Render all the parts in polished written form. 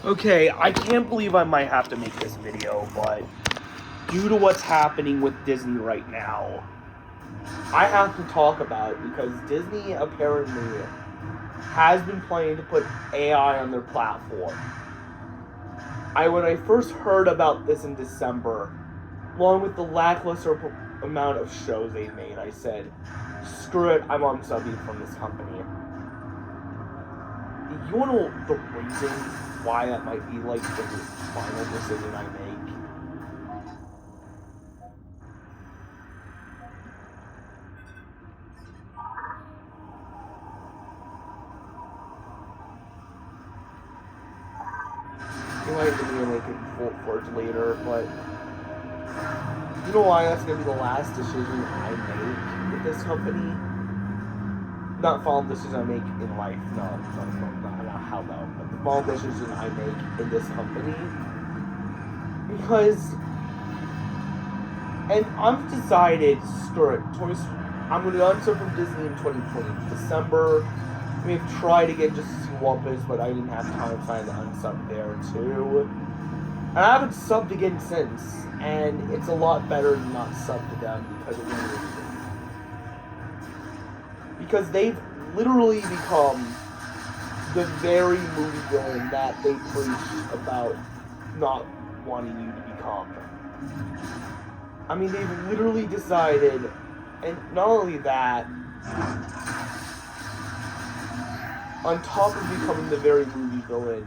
Okay, I can't believe I might have to make this video, but due to what's happening with Disney right now, I have to talk about it because Disney apparently has been planning to put AI on their platform. When I first heard about this in December, along with the lackluster amount of shows they made, I said, screw it, I'm unsubbing from this company. You want to know the reason why that might be like the final decision I make? You might have to make it for it later, but you know why that's going to be the last decision I make with this company? Not final decision I make in life, not how about, but the final decision I make in this company. Because, and I've decided, screw it, I'm going to unsub from Disney in 2020, December. We've tried again just to see Wampus, but I didn't have time to find the unsub there too. And I haven't subbed again since, and it's a lot better to not sub to them because of what because they've literally become the very movie villain that they preach about not wanting you to become. I mean, they've literally decided, and not only that, on top of becoming the very movie villain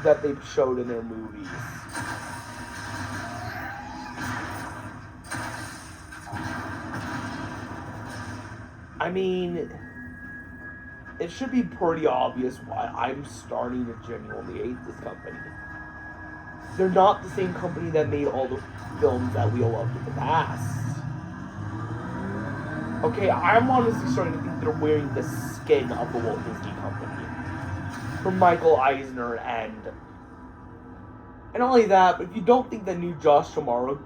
that they've showed in their movies, I mean, it should be pretty obvious why I'm starting to genuinely hate this company. They're not the same company that made all the films that we loved in the past. Okay, I'm honestly starting to think they're wearing the skin of the Walt Disney Company. From Michael Eisner and not only that, but if you don't think that new Josh D'Amaro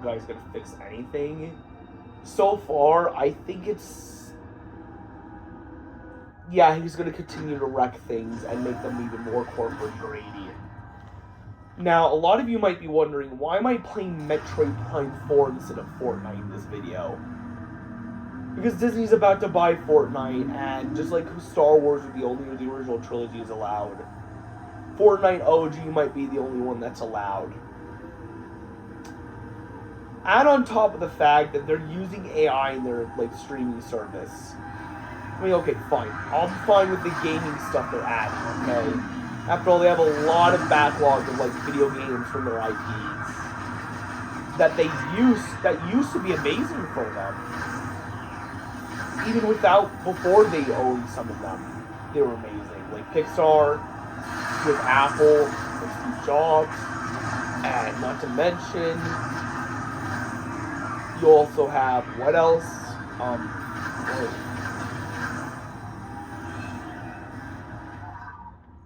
guy is gonna fix anything, so far, I think it's... yeah, he's going to continue to wreck things and make them even more corporate greedy. Now, a lot of you might be wondering, why am I playing Metroid Prime 4 instead of Fortnite in this video? Because Disney's about to buy Fortnite, and just like Star Wars with the original trilogy is allowed, Fortnite OG might be the only one that's allowed. Add on top of the fact that they're using AI in their streaming service. I mean, okay, fine. I'll be fine with the gaming stuff they're adding, okay? After all, they have a lot of backlog of video games from their IPs that used to be amazing for them. Even before they owned some of them, they were amazing. Like Pixar, with Apple, with Steve Jobs, and not to mention, you also have, what else?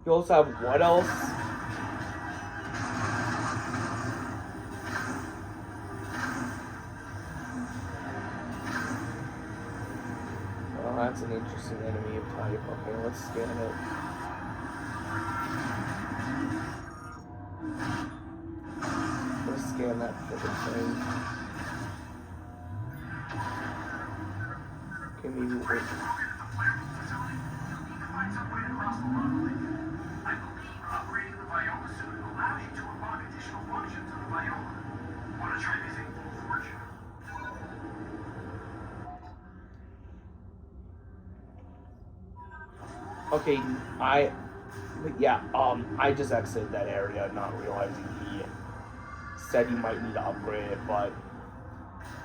You also have, what else? Well, that's an interesting enemy type. Okay, let's scan it. Let's scan that freaking thing. Okay, maybe wait. Okay, I just exited that area, not realizing he said you might need to upgrade it, but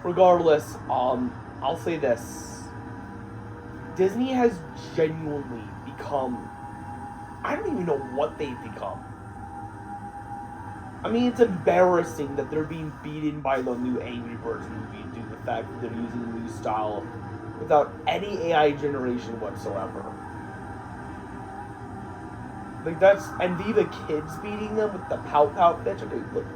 regardless, I'll say this. Disney has genuinely become, I don't even know what they've become. I mean, it's embarrassing that they're being beaten by the new Angry Birds movie due to the fact that they're using a new style without any AI generation whatsoever. And the kids beating them with the pout bitch. Okay, look,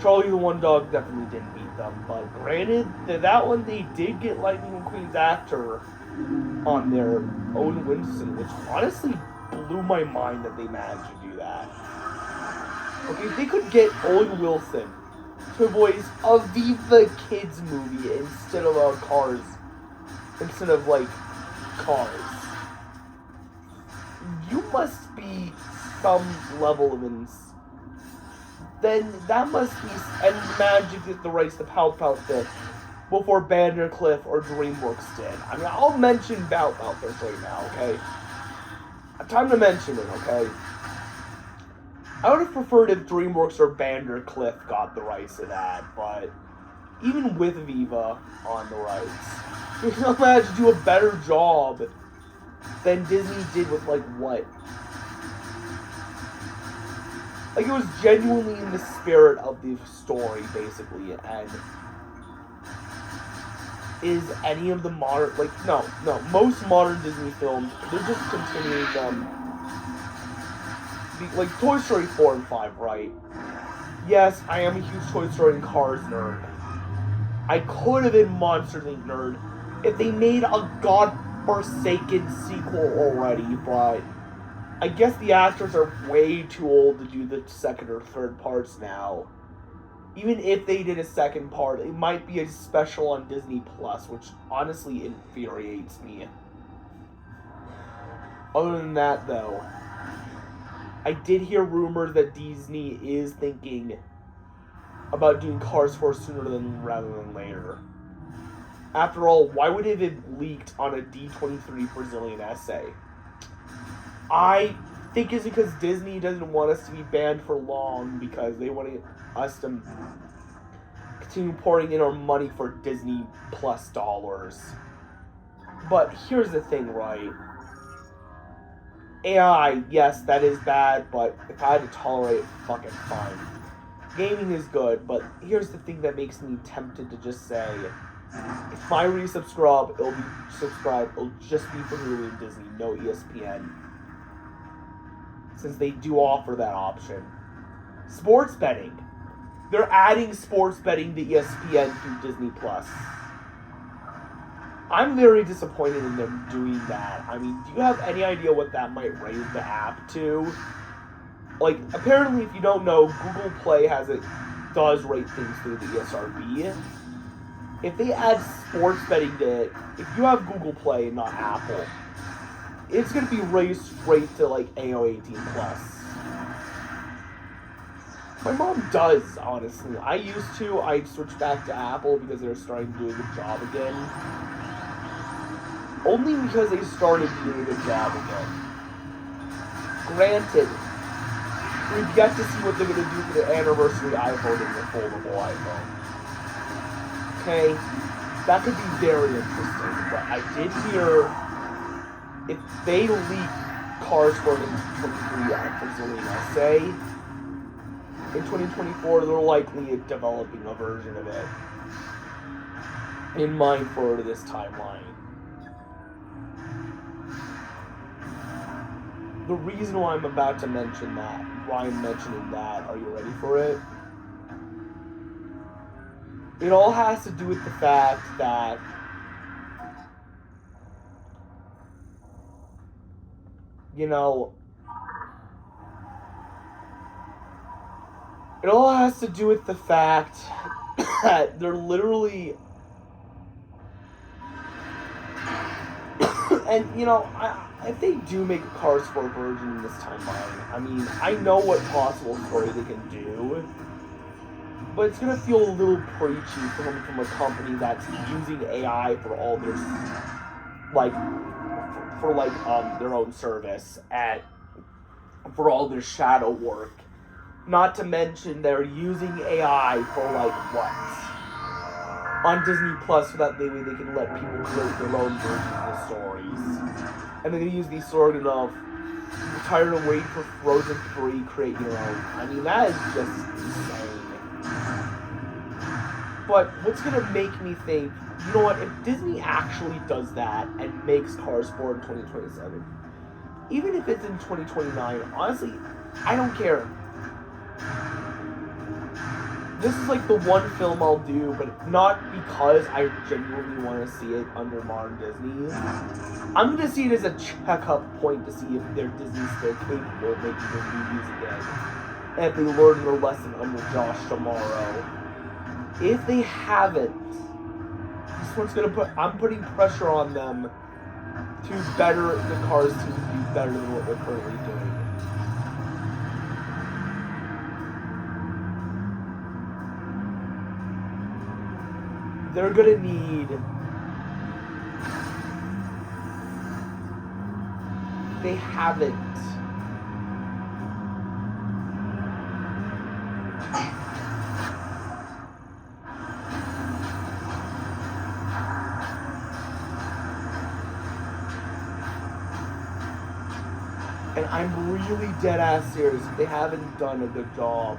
Charlie the One Dog definitely didn't beat them, but granted, that one they did get Lightning McQueen's actor on their Owen Winston, which honestly blew my mind that they managed to do that. Okay, they could get Owen Wilson to voice a Viva Kids movie instead of Cars. Instead of, like, Cars. You must be some level of then that must be, and Magic get the rights to Pout Pout Fish before Vandercliff or DreamWorks did. I mean, I'll mention Pout Pout Fish right now, okay? Time to mention it, okay? I would have preferred if DreamWorks or Vandercliff got the rights to that, but even with Viva on the rights, you can imagine do a better job than Disney did with, like, what? Like, it was genuinely in the spirit of the story, basically, and is any of the modern, like, no, most modern Disney films, they're just continuing them, like, Toy Story 4 and 5, right? Yes, I am a huge Toy Story and Cars nerd. I could have been Monsters Inc. nerd if they made a godforsaken sequel already, but I guess the actors are way too old to do the second or third parts now. Even if they did a second part, it might be a special on Disney Plus, which honestly infuriates me. Other than that, though, I did hear rumors that Disney is thinking about doing Cars 4 sooner rather than later. After all, why would it have leaked on a D23 Brazilian essay? I think it's because Disney doesn't want us to be banned for long because they want us to continue pouring in our money for Disney Plus dollars. But here's the thing, right? AI, yes, that is bad, but if I had to tolerate it, fucking fine. Gaming is good, but here's the thing that makes me tempted to just say, if I resubscribe, it'll just be for Hulu and Disney, no ESPN. Since they do offer that option. Sports betting. They're adding sports betting to ESPN through Disney Plus. I'm very disappointed in them doing that. I mean, do you have any idea what that might raise the app to? Like, apparently, if you don't know, Google Play does rate things through the ESRB. If they add sports betting to it, if you have Google Play and not Apple, it's going to be raised straight to, like, AO18+. My mom does, honestly. I switched back to Apple because they were starting to do a good job again. Only because they started doing a good job again. Granted, we've yet to see what they're going to do for the anniversary iPhone and the foldable iPhone. Okay? That could be very interesting, but I did hear if they leak Cars 4 in 2023 at Brazilian essay, in 2024 they're likely developing a version of it in mind for this timeline. The reason why I'm about to mention that, why I'm mentioning that, are you ready for it? It all has to do with the fact that it all has to do with the fact that they're literally, and if they do make a Cars 4 version this timeline, I mean, I know what possible story they can do, but it's gonna feel a little preachy coming from a company that's using AI for all their, their own service and for all their shadow work. Not to mention they're using AI for on Disney Plus so that way they can let people create their own versions of the stories. And they're gonna use the slogan of "You're tired of waiting for Frozen 3, create your own." I mean, that is just insane. But what's gonna make me think, you know what, if Disney actually does that and makes Cars 4 in 2027, even if it's in 2029, honestly, I don't care. this is like the one film I'll do, but not because I genuinely want to see it under modern Disney. I'm going to see it as a checkup point to see if their Disney's still capable of making their movies again. And if they learn their lesson under Josh tomorrow. If they haven't, this one's going to I'm putting pressure on them to better the Cars team to do better than what they're currently doing. They're gonna need. They haven't. And I'm really dead ass serious. They haven't done a good job.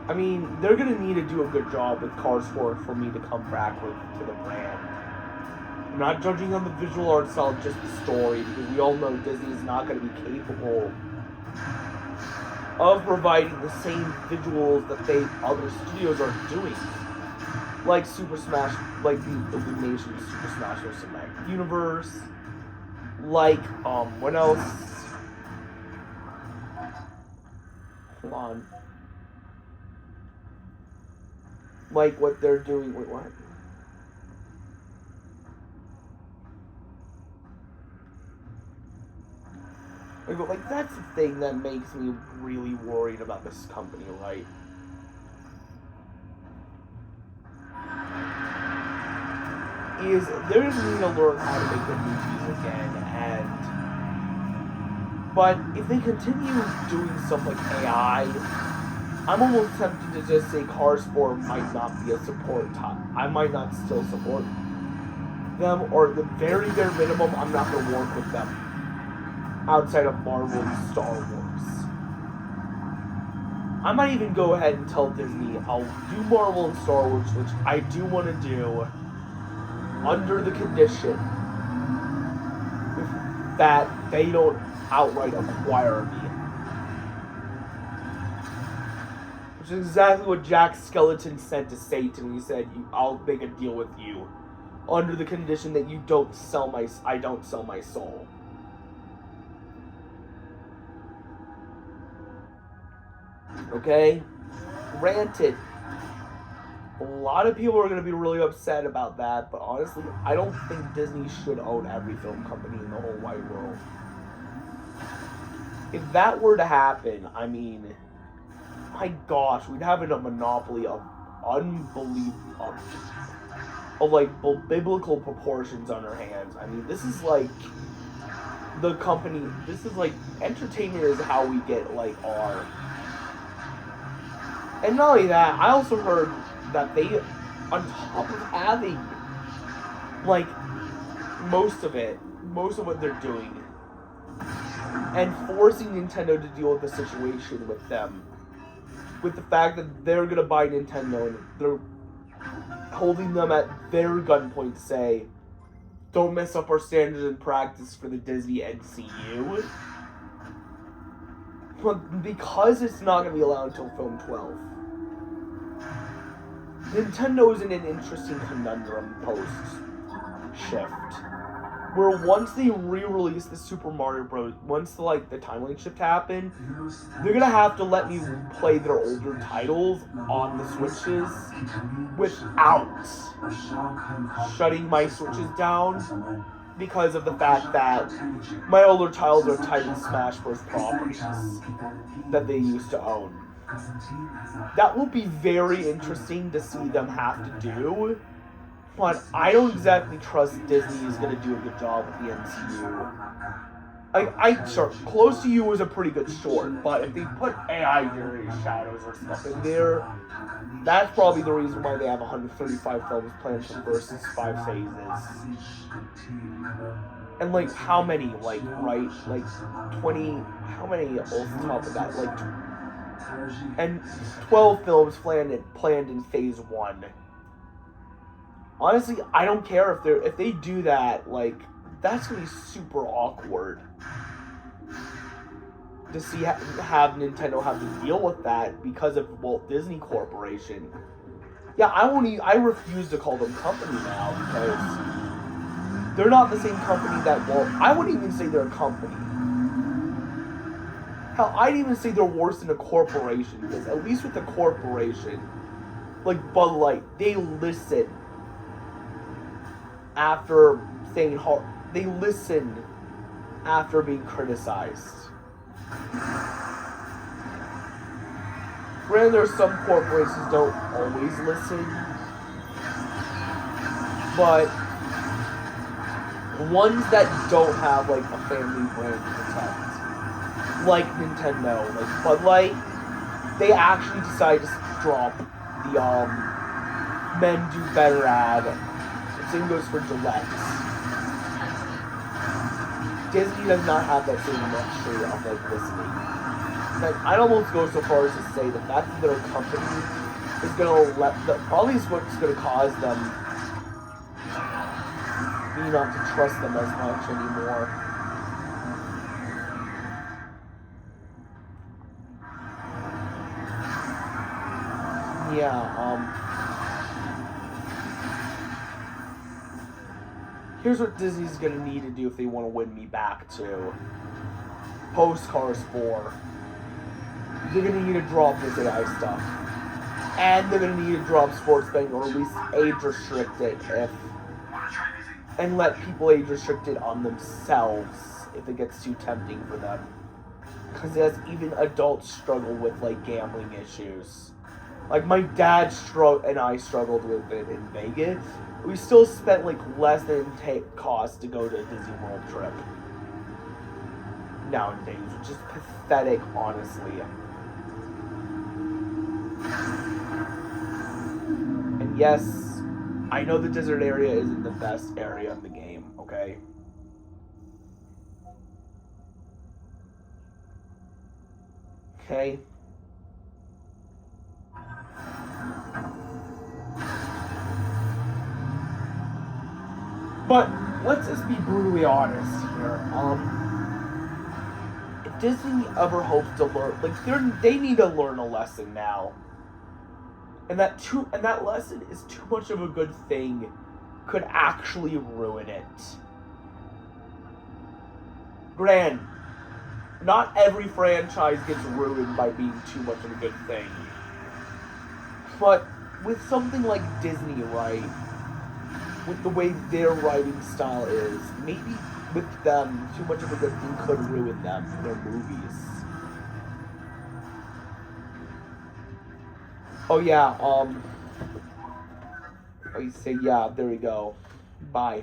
I mean, they're gonna need to do a good job with Cars 4 for me to come back to the brand. I'm not judging on the visual art style, just the story, because we all know Disney is not gonna be capable of providing the same visuals that other studios are doing. Like Super Smash, like the Illumination Super Smash Bros. Cinematic Universe. Like, what else? Hold on. Like what they're doing. Wait, what? But like that's the thing that makes me really worried about this company, right? Is they're gonna need to learn how to make their movies again, but if they continue doing stuff like AI. I'm almost tempted to just say Cars 4 might not be a support top. I might not still support them, or at the very bare minimum, I'm not going to work with them outside of Marvel and Star Wars. I might even go ahead and tell Disney I'll do Marvel and Star Wars, which I do want to do, under the condition that they don't outright acquire me. Which is exactly what Jack Skellington said to Satan. He said, "I'll make a deal with you, under the condition that you don't sell I don't sell my soul." Okay? Granted, a lot of people are going to be really upset about that, but honestly, I don't think Disney should own every film company in the whole wide world. If that were to happen, I mean, my gosh, we'd have a monopoly of unbelievable, of like biblical proportions on our hands. I mean, this is like the company, this is like, entertainment is how we get like our, and not only that, I also heard that they, on top of having like most of what they're doing, and forcing Nintendo to deal with the situation with them, with the fact that they're gonna buy Nintendo and they're holding them at their gunpoint to say, don't mess up our standards and practice for the Disney MCU. But because it's not gonna be allowed until film 12, Nintendo's in an interesting conundrum post-shift. Where once they re-release the Super Mario Bros., once the timeline shift happened, they're gonna have to let me play their older titles on the Switches without shutting my Switches down, because of the fact that my older titles are tied to Smash Bros. Properties that they used to own. That will be very interesting to see them have to do. But I don't exactly trust Disney is going to do a good job with the MCU. Sure, Close to You was a pretty good short, but if they put AI generated shadows or stuff in there, that's probably the reason why they have 135 films planned versus 5 phases. And like how many, like 20, how many off the top of that, and 12 films planned in phase 1. Honestly, I don't care if they do that, like that's gonna be super awkward to see have Nintendo have to deal with that because of Walt Disney Corporation. Yeah, I refuse to call them company now because they're not the same company that I wouldn't even say they're a company. Hell, I'd even say they're worse than a corporation because at least with a corporation, like Bud Light, they listen after saying hard. They listen after being criticized. Granted, there's some corporations don't always listen, but ones that don't have like a family brand to protect, like Nintendo, like Bud Light, they actually decided to drop the Men Do Better ad. The same goes for Gillette. Disney does not have that same luxury of like listening. Like, I'd almost go so far as to say the fact that their company is gonna probably is what's gonna cause them me not to trust them as much anymore. Yeah, here's what Disney's gonna need to do if they want to win me back to Postcars 4. They're gonna need to drop this AI stuff. And they're gonna need to drop sports betting or at least age restrict it and let people age restrict it on themselves if it gets too tempting for them. Because as even adults struggle with like gambling issues. Like my dad and I struggled with it in Vegas. We still spent like less than cost to go to a Disney World trip nowadays, which is pathetic, honestly. And yes, I know the desert area isn't the best area in the game, okay? Okay? But let's just be brutally honest here. If Disney ever hopes to learn, like they need to learn a lesson now, and that lesson is too much of a good thing, could actually ruin it. Granted, not every franchise gets ruined by being too much of a good thing, but with something like Disney, right? With the way their writing style is, maybe with them, too much of a good thing could ruin them in their movies. Oh yeah, I say yeah, there we go. Bye.